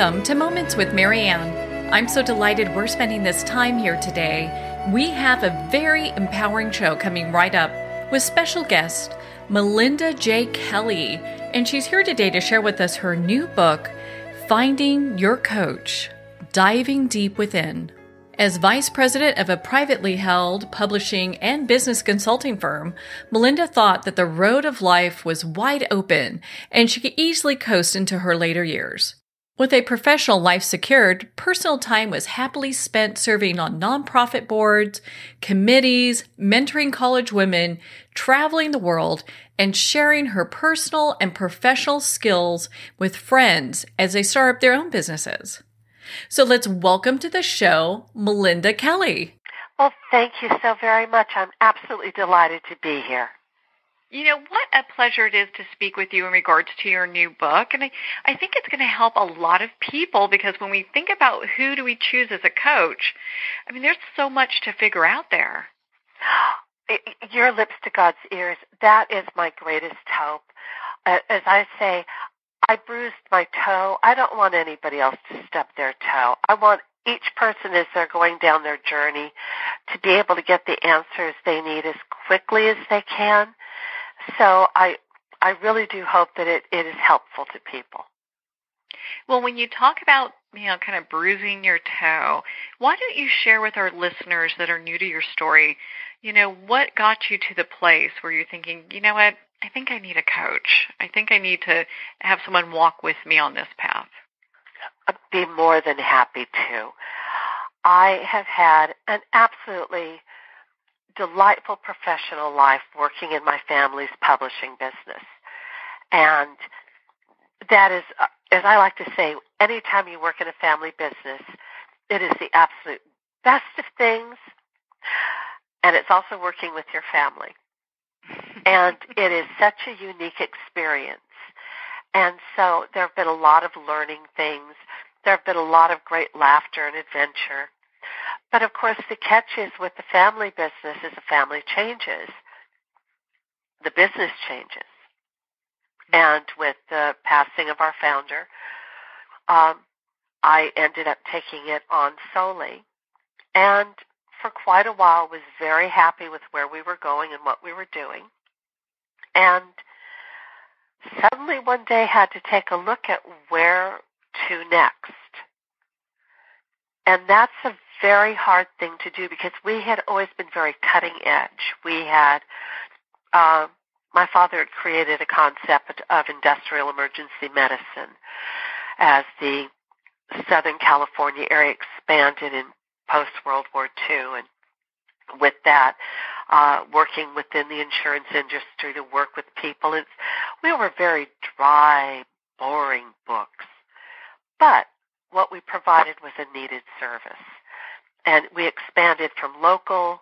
Welcome to Moments with Marianne. I'm so delighted we're spending this time here today. We have a very empowering show coming right up with special guest Melinda J. Kelly, and she's here today to share with us her new book, Finding Your Coach, Diving Deep Within. As vice president of a privately held publishing and business consulting firm, Melinda thought that the road of life was wide open and she could easily coast into her later years. With a professional life secured, personal time was happily spent serving on nonprofit boards, committees, mentoring college women, traveling the world, and sharing her personal and professional skills with friends as they start up their own businesses. So let's welcome to the show, Melinda Kelly. Well, thank you so very much. I'm absolutely delighted to be here. You know, what a pleasure it is to speak with you in regards to your new book. And I think it's going to help a lot of people because when we think about who do we choose as a coach, I mean, there's so much to figure out there. Your lips to God's ears, that is my greatest hope. As I say, I bruised my toe. I don't want anybody else to stub their toe. I want each person as they're going down their journey to be able to get the answers they need as quickly as they can. So I really do hope that it is helpful to people. Well, when you talk about, kind of bruising your toe, why don't you share with our listeners that are new to your story, what got you to the place where you're thinking, you know what, I think I need a coach. I think I need to have someone walk with me on this path. I'd be more than happy to. I have had an absolutely delightful professional life working in my family's publishing business. And that is, as I like to say, anytime you work in a family business, it is the absolute best of things, and it's also working with your family. And it is such a unique experience. And so there have been a lot of learning things. There have been a lot of great laughter and adventure. But, of course, the catch is with the family business is the family changes. The business changes. And with the passing of our founder, I ended up taking it on solely. And for quite a while was very happy with where we were going and what we were doing. And suddenly one day had to take a look at where to next. And that's a very hard thing to do because we had always been very cutting edge. We had, my father had created a concept of industrial emergency medicine as the Southern California area expanded in post-World War II. And with that, working within the insurance industry to work with people, we were very dry, boring books. But what we provided was a needed service. And we expanded from local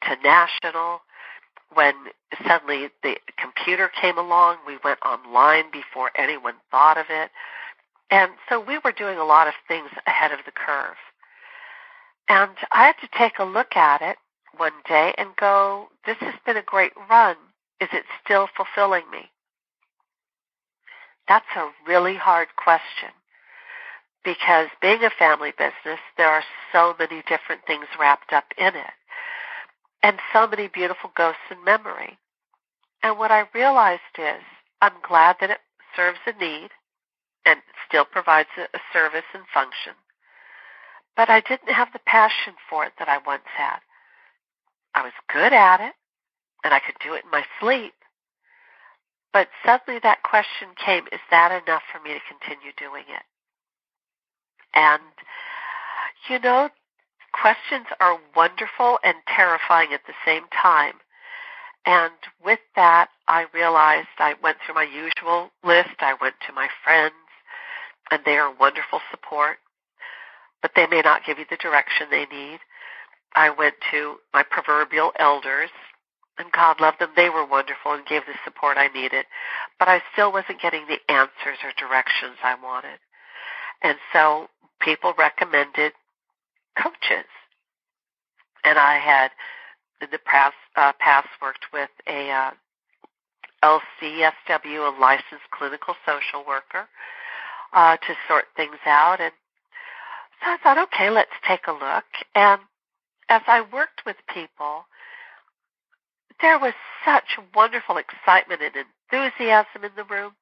to national. When suddenly the computer came along, we went online before anyone thought of it. And so we were doing a lot of things ahead of the curve. And I had to take a look at it one day and go, this has been a great run. Is it still fulfilling me? That's a really hard question. Because being a family business, there are so many different things wrapped up in it. And so many beautiful ghosts in memory. And what I realized is I'm glad that it serves a need and still provides a service and function. But I didn't have the passion for it that I once had. I was good at it, and I could do it in my sleep. But suddenly that question came, is that enough for me to continue doing it? And, questions are wonderful and terrifying at the same time. And with that, I realized I went through my usual list. I went to my friends, and they are wonderful support, but they may not give you the direction they need. I went to my proverbial elders, and God loved them. They were wonderful and gave the support I needed, but I still wasn't getting the answers or directions I wanted. And so people recommended coaches. And I had in the past worked with a LCSW, a licensed clinical social worker. to sort things out. And so I thought, okay, let's take a look. And as I worked with people, there was such wonderful excitement and enthusiasm in the room,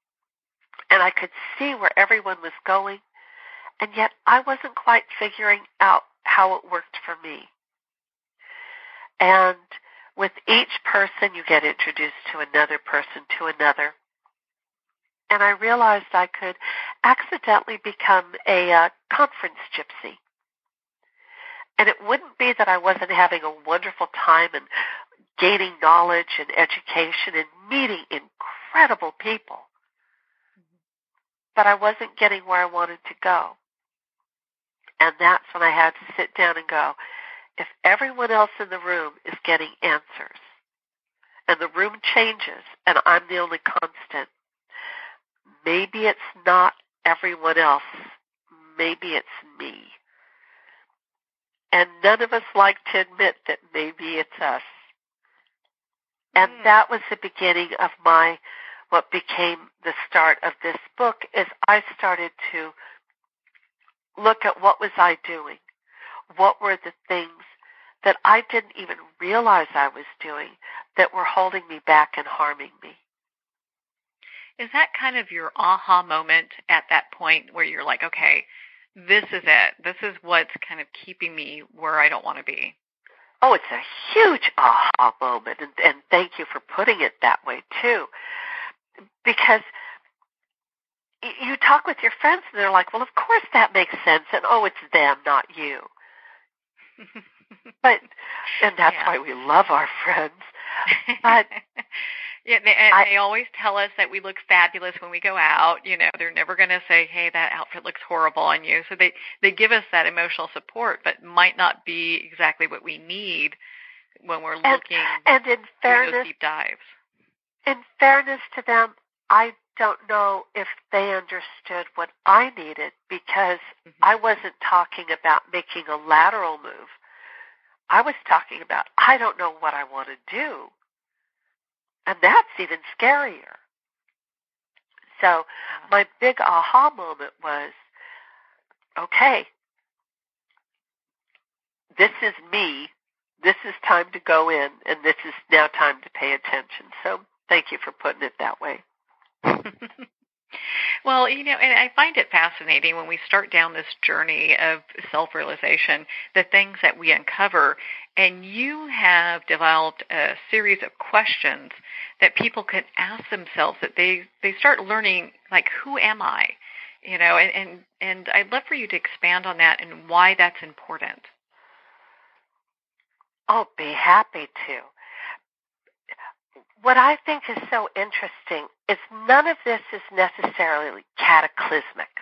and I could see where everyone was going, and yet I wasn't quite figuring out how it worked for me. And with each person, you get introduced to another person, to another. And I realized I could accidentally become a conference gypsy. And it wouldn't be that I wasn't having a wonderful time and gaining knowledge and education and meeting incredible people, but I wasn't getting where I wanted to go. And that's when I had to sit down and go, if everyone else in the room is getting answers, and the room changes, and I'm the only constant, maybe it's not everyone else. Maybe it's me. And none of us like to admit that maybe it's us. And that was the beginning of what became the start of this book, is I started to look at what was I doing. What were the things that I didn't even realize I was doing that were holding me back and harming me. Is that kind of your aha moment at that point where you're like, okay, this is it. This is what's kind of keeping me where I don't want to be? Oh, it's a huge aha moment, and thank you for putting it that way, too. Because you talk with your friends, and they're like, well, of course that makes sense, and oh, it's them, not you. And that's why we love our friends. But yeah, they always tell us that we look fabulous when we go out. You know, they're never going to say, hey, that outfit looks horrible on you. So they give us that emotional support, but might not be exactly what we need when we're looking and in fairness, those deep dives. In fairness to them, I don't know if they understood what I needed, because I wasn't talking about making a lateral move. I was talking about, I don't know what I want to do. And that's even scarier. So my big aha moment was, okay, this is me. This is time to go in, and this is now time to pay attention. So thank you for putting it that way. Well, you know, and I find it fascinating when we start down this journey of self-realization, the things that we uncover, and you have developed a series of questions that people can ask themselves, that they start learning, like, who am I? You know, and I'd love for you to expand on that and why that's important. I'll be happy to. What I think is so interesting is none of this is necessarily cataclysmic.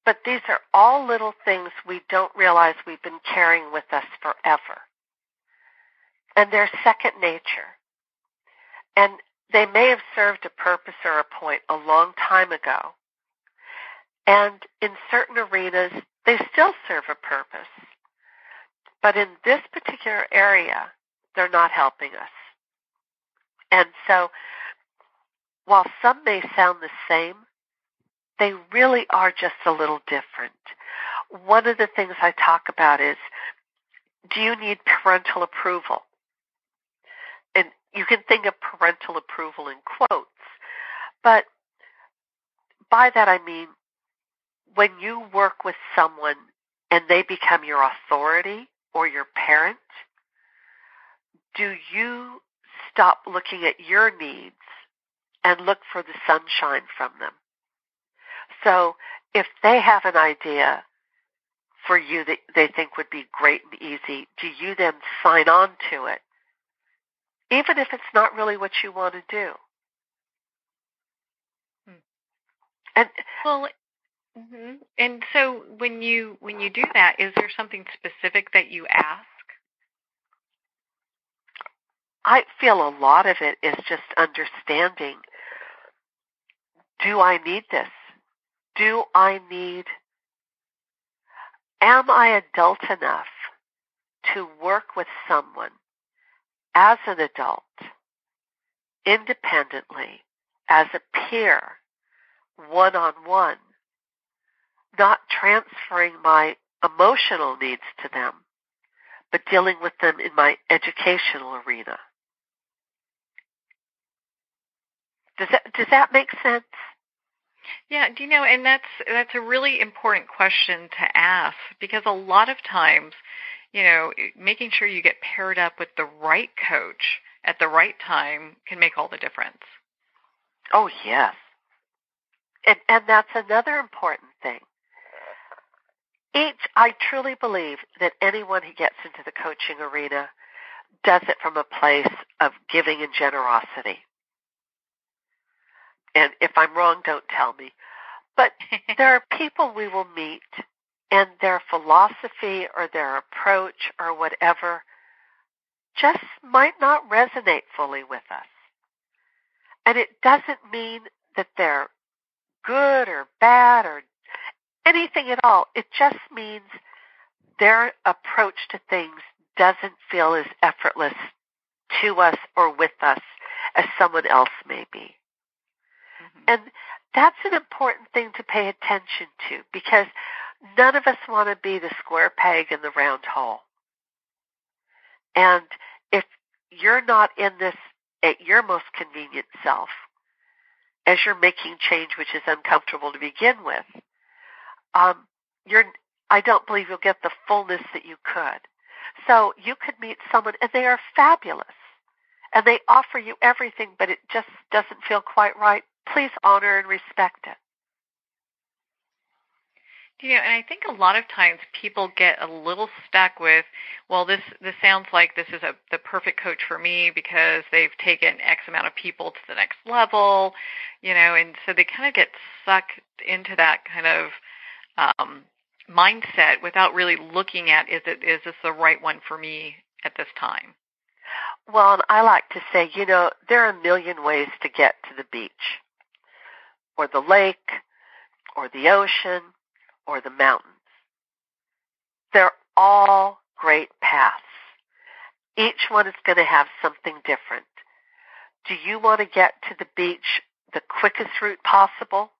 But these are all little things we don't realize we've been carrying with us forever. And they're second nature. And they may have served a purpose or a point a long time ago. And in certain arenas, they still serve a purpose. But in this particular area, they're not helping us. And so, while some may sound the same, they really are just a little different. One of the things I talk about is, do you need parental approval? And you can think of parental approval in quotes, but by that I mean, when you work with someone and they become your authority or your parent, do you stop looking at your needs and look for the sunshine from them? So if they have an idea for you that they think would be great and easy, do you then sign on to it, even if it's not really what you want to do? And well, and so when you do that, is there something specific that you ask? I feel a lot of it is just understanding, do I need this? Am I adult enough to work with someone as an adult, independently, as a peer, one-on-one, not transferring my emotional needs to them, but dealing with them in my educational arena. Does that make sense? Yeah, and that's a really important question to ask, because a lot of times, making sure you get paired up with the right coach at the right time can make all the difference. Oh, yes. And that's another important thing. I truly believe that anyone who gets into the coaching arena does it from a place of giving and generosity. And if I'm wrong, don't tell me. But there are people we will meet, and their philosophy or their approach or whatever just might not resonate fully with us. And it doesn't mean that they're good or bad or anything at all. It just means their approach to things doesn't feel as effortless to us or with us as someone else may be. Mm-hmm. And that's an important thing to pay attention to, because none of us want to be the square peg in the round hole. And if you're not in this at your most convenient self, as you're making change which is uncomfortable to begin with, I don't believe you'll get the fullness that you could. So you could meet someone and they are fabulous and they offer you everything, but it just doesn't feel quite right. Please honor and respect it. And I think a lot of times people get a little stuck with, well, this sounds like this is the perfect coach for me because they've taken X amount of people to the next level, and so they kind of get sucked into that kind of mindset without really looking at, is this the right one for me at this time? Well, and I like to say, there are a million ways to get to the beach or the lake or the ocean or the mountains. They're all great paths. Each one is going to have something different. Do you want to get to the beach the quickest route possible?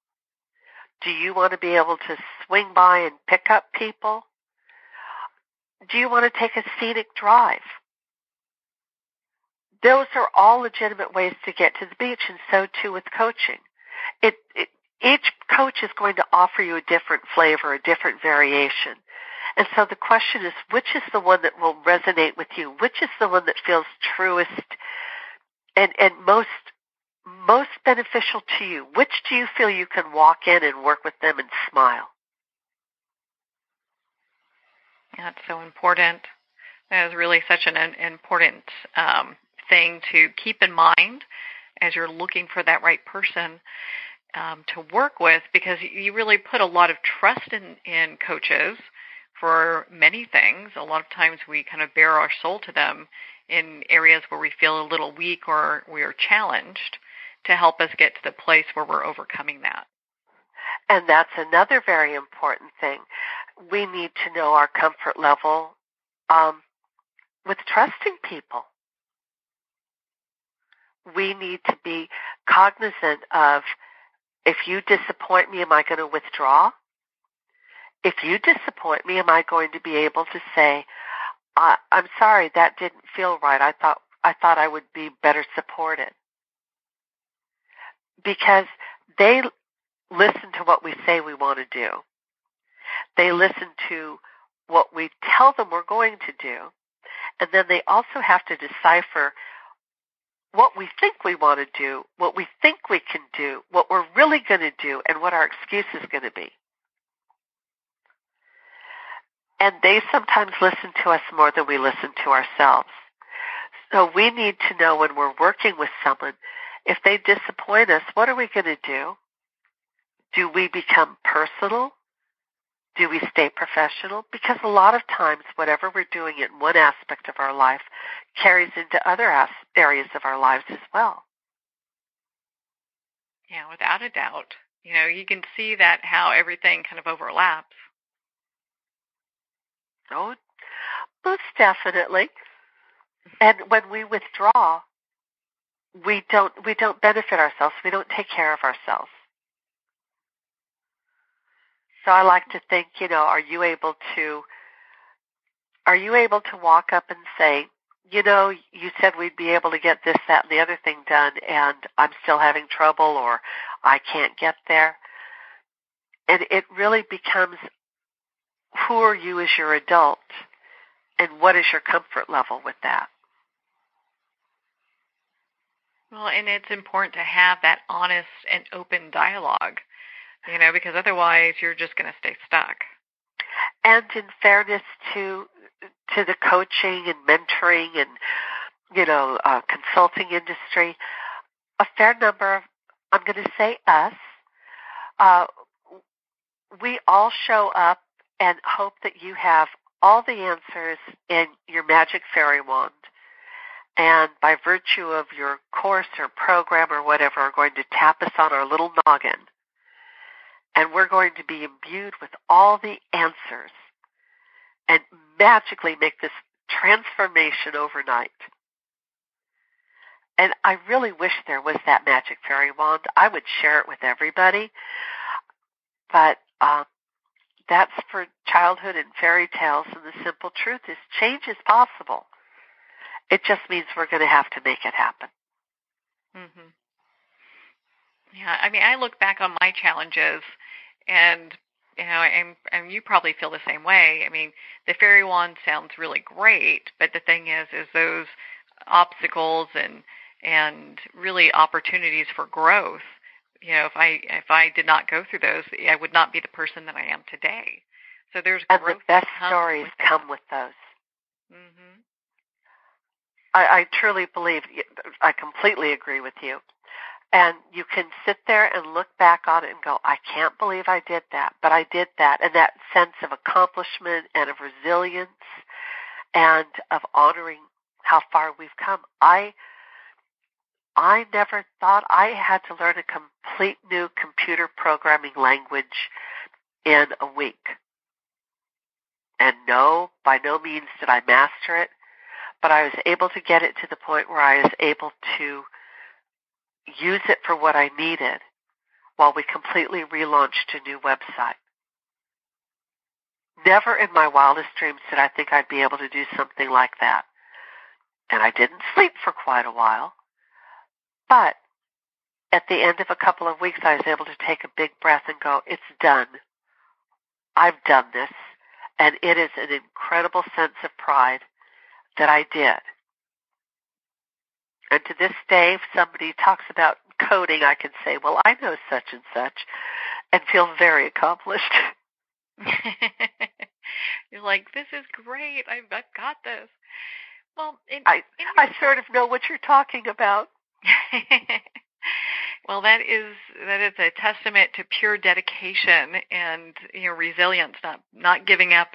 Do you want to be able to swing by and pick up people? Do you want to take a scenic drive? Those are all legitimate ways to get to the beach, and so too with coaching. Each coach is going to offer you a different flavor, a different variation. And so the question is, which is the one that will resonate with you? Which is the one that feels truest and most beneficial to you? Which do you feel you can walk in and work with them and smile? That's so important. That is really such an important thing to keep in mind as you're looking for that right person to work with, because you really put a lot of trust in coaches for many things. A lot of times we kind of bare our soul to them in areas where we feel a little weak or we are challenged, to help us get to the place where we're overcoming that. And that's another very important thing. We need to know our comfort level with trusting people. We need to be cognizant of, if you disappoint me, am I going to withdraw? If you disappoint me, am I going to be able to say, I'm sorry, that didn't feel right. I thought I would be better supported. Because they listen to what we say we want to do. They listen to what we tell them we're going to do. And then they also have to decipher what we think we want to do, what we think we can do, what we're really going to do, and what our excuse is going to be. And they sometimes listen to us more than we listen to ourselves. So we need to know, when we're working with someone, if they disappoint us, what are we going to do? Do we become personal? Do we stay professional? Because a lot of times, whatever we're doing in one aspect of our life carries into other areas of our lives as well. Yeah, without a doubt. You can see that how everything kind of overlaps. Oh, most definitely. And when we withdraw, we don't benefit ourselves. We don't take care of ourselves. So I like to think, are you able to walk up and say, you said we'd be able to get this, that, and the other thing done, and I'm still having trouble, or I can't get there. And it really becomes, who are you as your adult, and what is your comfort level with that? Well, and it's important to have that honest and open dialogue, because otherwise you're just going to stay stuck. And in fairness to the coaching and mentoring and, consulting industry, a fair number of, I'm going to say us, we all show up and hope that you have all the answers in your magic fairy wand. And by virtue of your course or program or whatever, are going to tap us on our little noggin. And we're going to be imbued with all the answers and magically make this transformation overnight. And I really wish there was that magic fairy wand. I would share it with everybody. But that's for childhood and fairy tales, and the simple truth is change is possible. It just means we're going to have to make it happen. Mm-hmm. Yeah, I look back on my challenges, and and you probably feel the same way. The fairy wand sounds really great, but the thing is those obstacles and really opportunities for growth. If I did not go through those, I would not be the person that I am today. So there's growth. And the best stories come with those. Mm-hmm. I truly believe, I completely agree with you. And you can sit there and look back on it and go, I can't believe I did that, but I did that. And that sense of accomplishment and of resilience and of honoring how far we've come. I never thought I had to learn a complete new computer programming language in a week. And no, by no means did I master it, but I was able to get it to the point where I was able to use it for what I needed while we completely relaunched a new website. Never in my wildest dreams did I think I'd be able to do something like that. And I didn't sleep for quite a while. But at the end of a couple of weeks, I was able to take a big breath and go, it's done. I've done this. And it is an incredible sense of pride that I did. And to this day, if somebody talks about coding, I can say, well, I know such and such, and feel very accomplished. You're like, this is great. I've got this. Well, I sort of know what you're talking about. Well, that is a testament to pure dedication and resilience, not giving up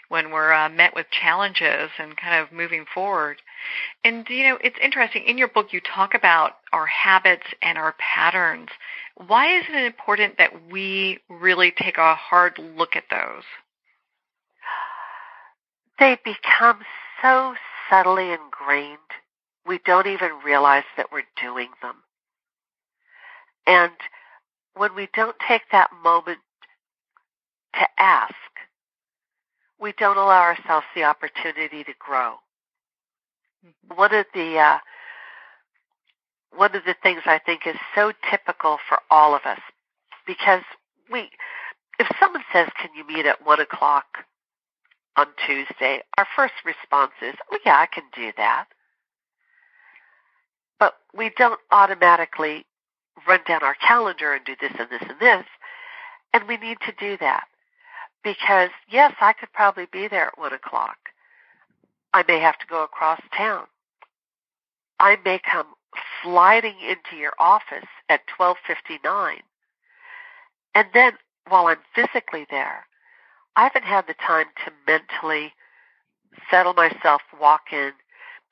when we're met with challenges and kind of moving forward. And it's interesting, in your book you talk about our habits and our patterns. Why is it important that we really take a hard look at those? They become so subtly ingrained, we don't even realize that we're doing them. And when we don't take that moment to ask, we don't allow ourselves the opportunity to grow. Mm-hmm. One of the things I think is so typical for all of us, because if someone says, can you meet at 1 o'clock on Tuesday, our first response is, oh yeah, I can do that. But we don't automatically run down our calendar and do this and this and this, and we need to do that. Because, yes, I could probably be there at 1 o'clock. I may have to go across town. I may come sliding into your office at 12:59. And then, while I'm physically there, I haven't had the time to mentally settle myself, walk in,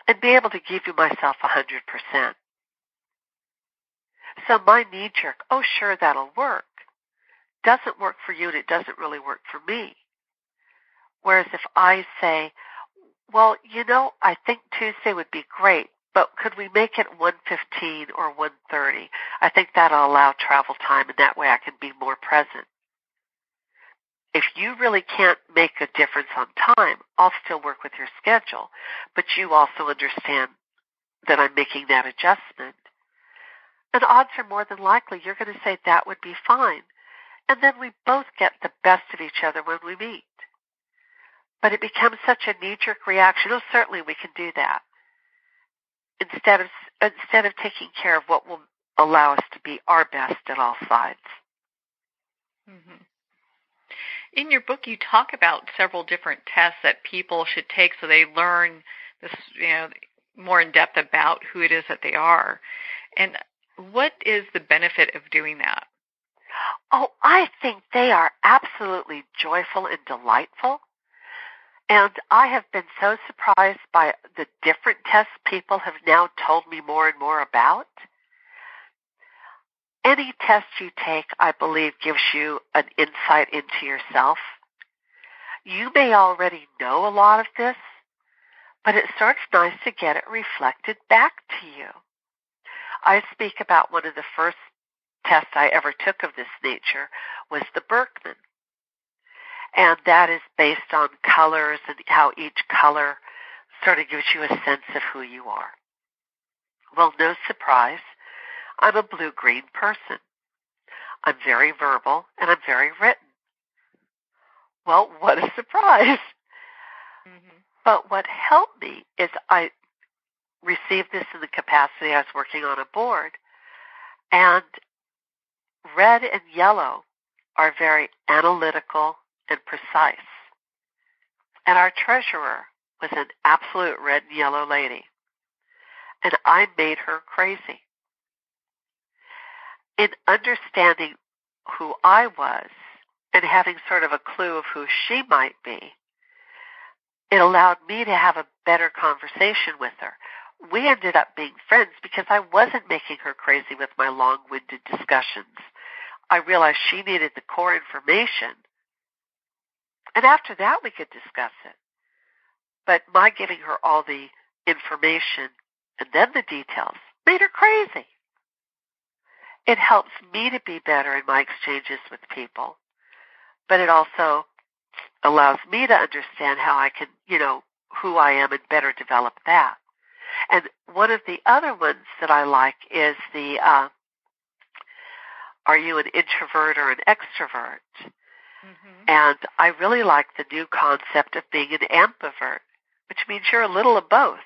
and be able to give you myself 100%. So my knee-jerk, oh, sure, that'll work, doesn't work for you, and it doesn't really work for me. Whereas if I say, well, I think Tuesday would be great, but could we make it 1:15 or 1:30? I think that'll allow travel time, and that way I can be more present. if you really can't make a difference on time, I'll still work with your schedule, but you also understand that I'm making that adjustment. And odds are more than likely you're going to say that would be fine. And then we both get the best of each other when we meet. But it becomes such a knee-jerk reaction. Oh, certainly we can do that. Instead of taking care of what will allow us to be our best at all sides. Mm-hmm. In your book, you talk about several different tests that people should take so they learn this, more in depth about who it is that they are. And what is the benefit of doing that? Oh, I think they are absolutely joyful and delightful. And I have been so surprised by the different tests people have now told me more and more about. Any test you take, I believe, gives you an insight into yourself. You may already know a lot of this, but it's sort of nice to get it reflected back to you. I speak about one of the first tests I ever took of this nature was the Berkman. And that is based on colors and how each color sort of gives you a sense of who you are. Well, no surprise, I'm a blue-green person. I'm very verbal and I'm very written. Well, what a surprise. Mm-hmm. But what helped me is I received this in the capacity I was working on a board. And red and yellow are very analytical and precise. And our treasurer was an absolute red and yellow lady. And I made her crazy. In understanding who I was and having sort of a clue of who she might be, it allowed me to have a better conversation with her. We ended up being friends because I wasn't making her crazy with my long-winded discussions. I realized she needed the core information. And after that, we could discuss it. But my giving her all the information and then the details made her crazy. It helps me to be better in my exchanges with people. But it also allows me to understand how I can, who I am and better develop that. And one of the other ones that I like is the, are you an introvert or an extrovert? Mm-hmm. And I really like the new concept of being an ambivert, which means you're a little of both.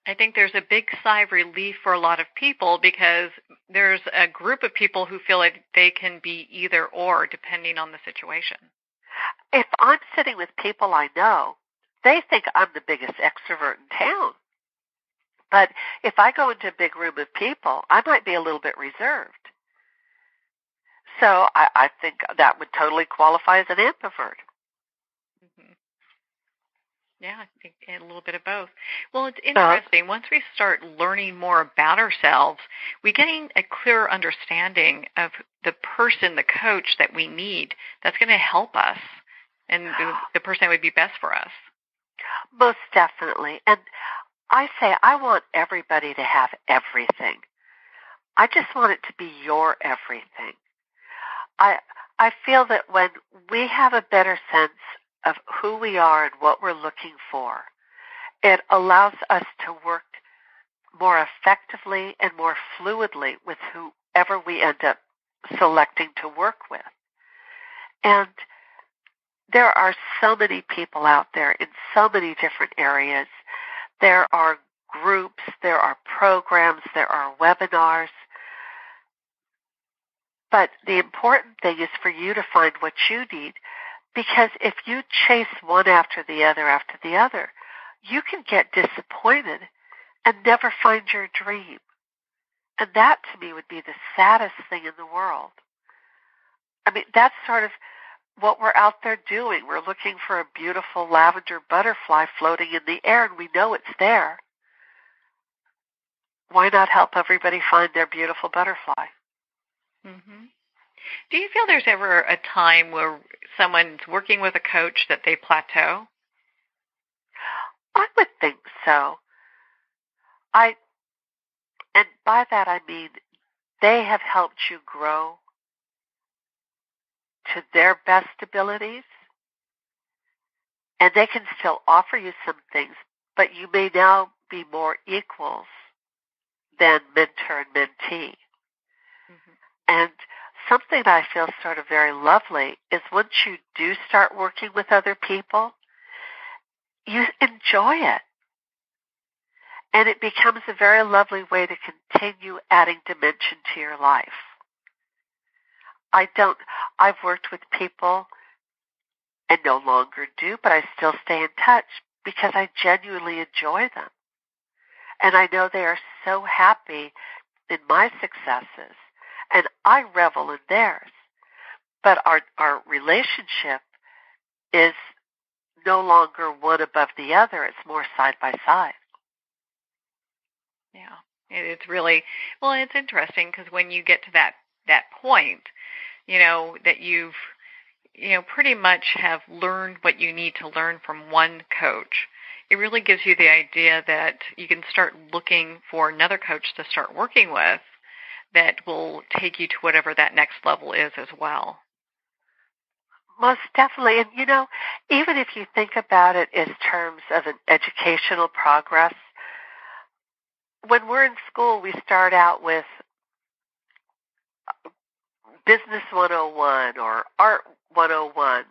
I think there's a big sigh of relief for a lot of people because there's a group of people who feel like they can be either or depending on the situation. If I'm sitting with people I know, they think I'm the biggest extrovert in town. But if I go into a big room of people, I might be a little bit reserved. So I think that would totally qualify as an ambivert. Mm-hmm. Yeah, I think a little bit of both. Well, it's interesting. Once we start learning more about ourselves, we gain a clearer understanding of the person, the coach that we need that's going to help us and the person that would be best for us. Most definitely. And I say I want everybody to have everything. I just want it to be your everything. I feel that when we have a better sense of who we are and what we're looking for, it allows us to work more effectively and more fluidly with whoever we end up selecting to work with. And there are so many people out there in so many different areas. There are groups, there are programs, there are webinars. But the important thing is for you to find what you need, because if you chase one after the other, you can get disappointed and never find your dream. And that, to me, would be the saddest thing in the world. I mean, that's sort of what we're out there doing. We're looking for a beautiful lavender butterfly floating in the air, and we know it's there. Why not help everybody find their beautiful butterfly? Mm-hmm. Do you feel there's ever a time where someone's working with a coach that they plateau? I would think so. And by that I mean they have helped you grow to their best abilities, and they can still offer you some things, but you may now be more equals than mentor and mentee. Mm-hmm. And something that I feel sort of very lovely is once you do start working with other people, you enjoy it. And it becomes a very lovely way to continue adding dimension to your life. I've worked with people and no longer do, but I still stay in touch because I genuinely enjoy them. And I know they are so happy in my successes, and I revel in theirs. But our relationship is no longer one above the other. It's more side by side. Yeah, it's really, well, it's interesting because when you get to that point, that you've, pretty much have learned what you need to learn from one coach, it really gives you the idea that you can start looking for another coach to start working with that will take you to whatever that next level is as well. Most definitely. And, even if you think about it in terms of an educational progress, when we're in school, we start out with Business 101 or Art 101,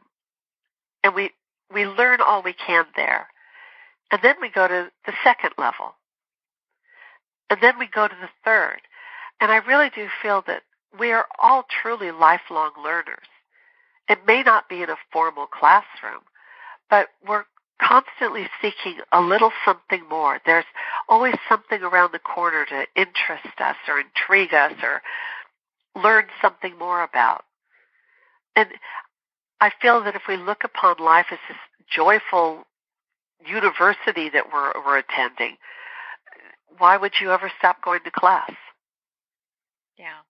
and we learn all we can there. And then we go to the second level. And then we go to the third. And I really do feel that we are all truly lifelong learners. It may not be in a formal classroom, but we're constantly seeking a little something more. There's always something around the corner to interest us or intrigue us or learn something more about. And I feel that if we look upon life as this joyful university that we're attending, why would you ever stop going to class? Yeah.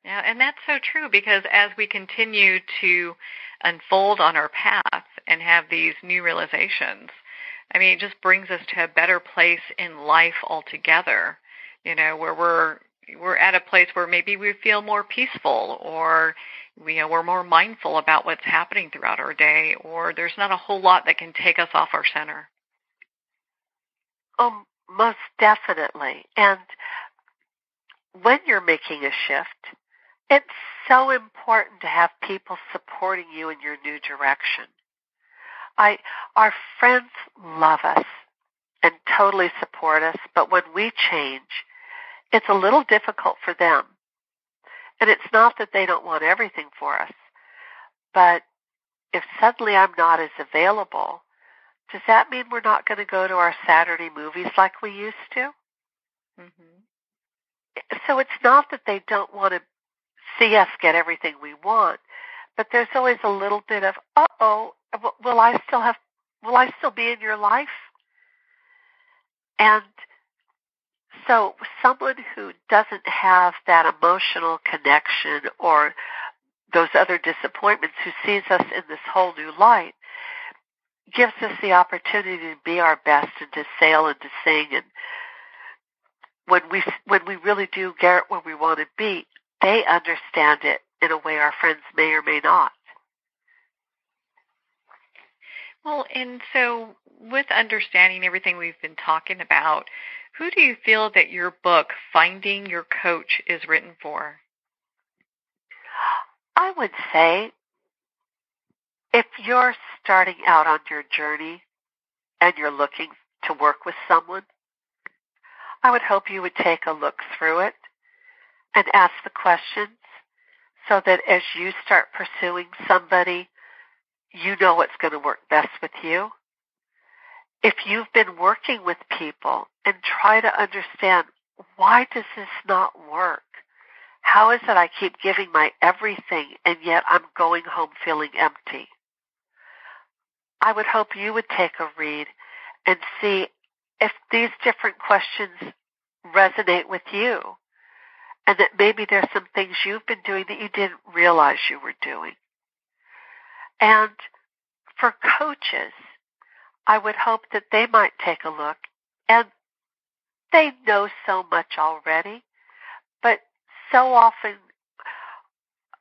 Yeah, and that's so true because as we continue to unfold on our path and have these new realizations, it just brings us to a better place in life altogether, where we're at a place where maybe we feel more peaceful or we're more mindful about what's happening throughout our day, or there's not a whole lot that can take us off our center. Oh, most definitely. And when you're making a shift, it's so important to have people supporting you in your new direction. Our friends love us and totally support us, but when we change, it's a little difficult for them. And it's not that they don't want everything for us, but if suddenly I'm not as available, does that mean we're not going to go to our Saturday movies like we used to? Mm-hmm. So it's not that they don't want to see us get everything we want, but there's always a little bit of, will I still be in your life? And so someone who doesn't have that emotional connection or those other disappointments, who sees us in this whole new light, gives us the opportunity to be our best and to sail and to sing. And when we really do get where we want to be, they understand it in a way our friends may or may not. Well, and so with understanding everything we've been talking about, who do you feel that your book, Finding Your Coach, is written for? I would say if you're starting out on your journey and you're looking to work with someone, I would hope you would take a look through it and ask the questions so that as you start pursuing somebody, you know what's going to work best with you. If you've been working with people and try to understand, why does this not work? How is it I keep giving my everything and yet I'm going home feeling empty? I would hope you would take a read and see if these different questions resonate with you, and that maybe there's some things you've been doing that you didn't realize you were doing. And for coaches, I would hope that they might take a look, and they know so much already, but so often,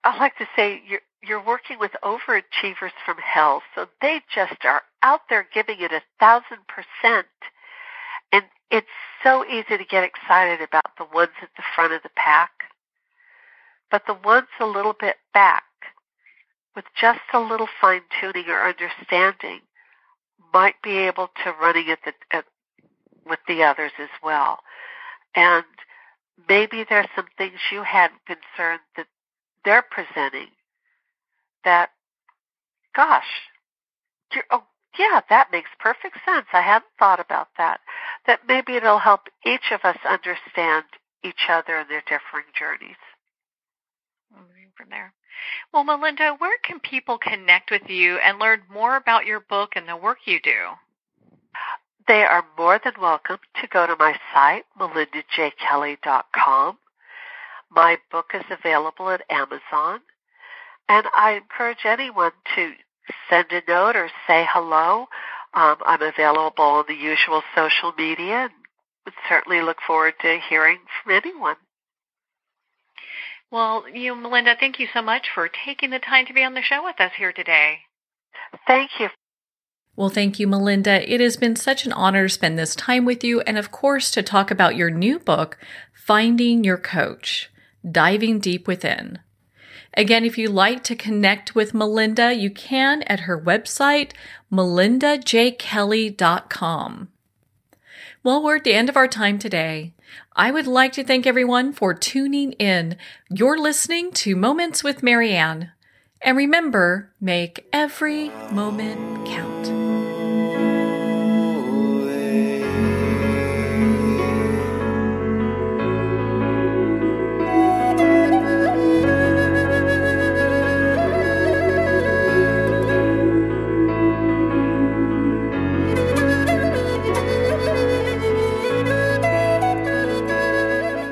I like to say, you're working with overachievers from hell, so they just are out there giving it 1,000%. And it's so easy to get excited about the ones at the front of the pack. But the ones a little bit back, with just a little fine-tuning or understanding, might be able to running with the others as well. And maybe there's some things you hadn't concerned that they're presenting that, gosh, yeah, that makes perfect sense. I hadn't thought about that. That maybe it'll help each of us understand each other and their differing journeys. Moving from there. Well, Melinda, where can people connect with you and learn more about your book and the work you do? They are more than welcome to go to my site, melindajkelly.com. My book is available at Amazon, and I encourage anyone to send a note or say hello. I'm available on the usual social media and would certainly look forward to hearing from anyone. Well, Melinda, thank you so much for taking the time to be on the show with us here today. Thank you. Well, thank you, Melinda. It has been such an honor to spend this time with you and, of course, to talk about your new book, Finding Your Coach, Diving Deep Within. Again, if you'd like to connect with Melinda, you can at her website, melindajkelly.com. Well, we're at the end of our time today. I would like to thank everyone for tuning in. You're listening to Moments with Marianne. And remember, make every moment count.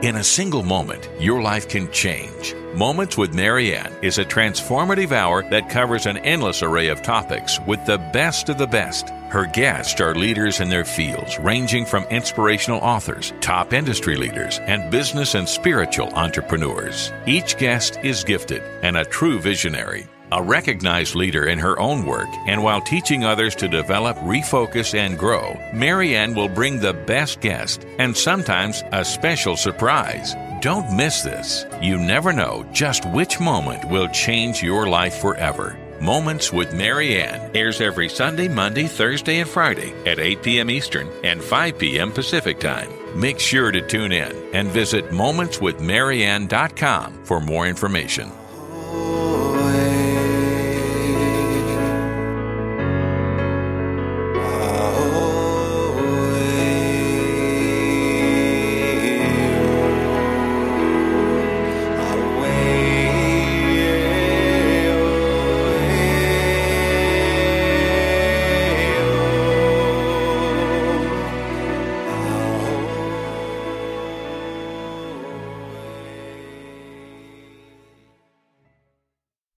In a single moment, your life can change. Moments with Marianne is a transformative hour that covers an endless array of topics with the best of the best. Her guests are leaders in their fields, ranging from inspirational authors, top industry leaders, and business and spiritual entrepreneurs. Each guest is gifted and a true visionary. A recognized leader in her own work, and while teaching others to develop, refocus, and grow, Marianne will bring the best guest and sometimes a special surprise. Don't miss this. You never know just which moment will change your life forever. Moments with Marianne airs every Sunday, Monday, Thursday, and Friday at 8 p.m. Eastern and 5 p.m. Pacific Time. Make sure to tune in and visit momentswithmarianne.com for more information.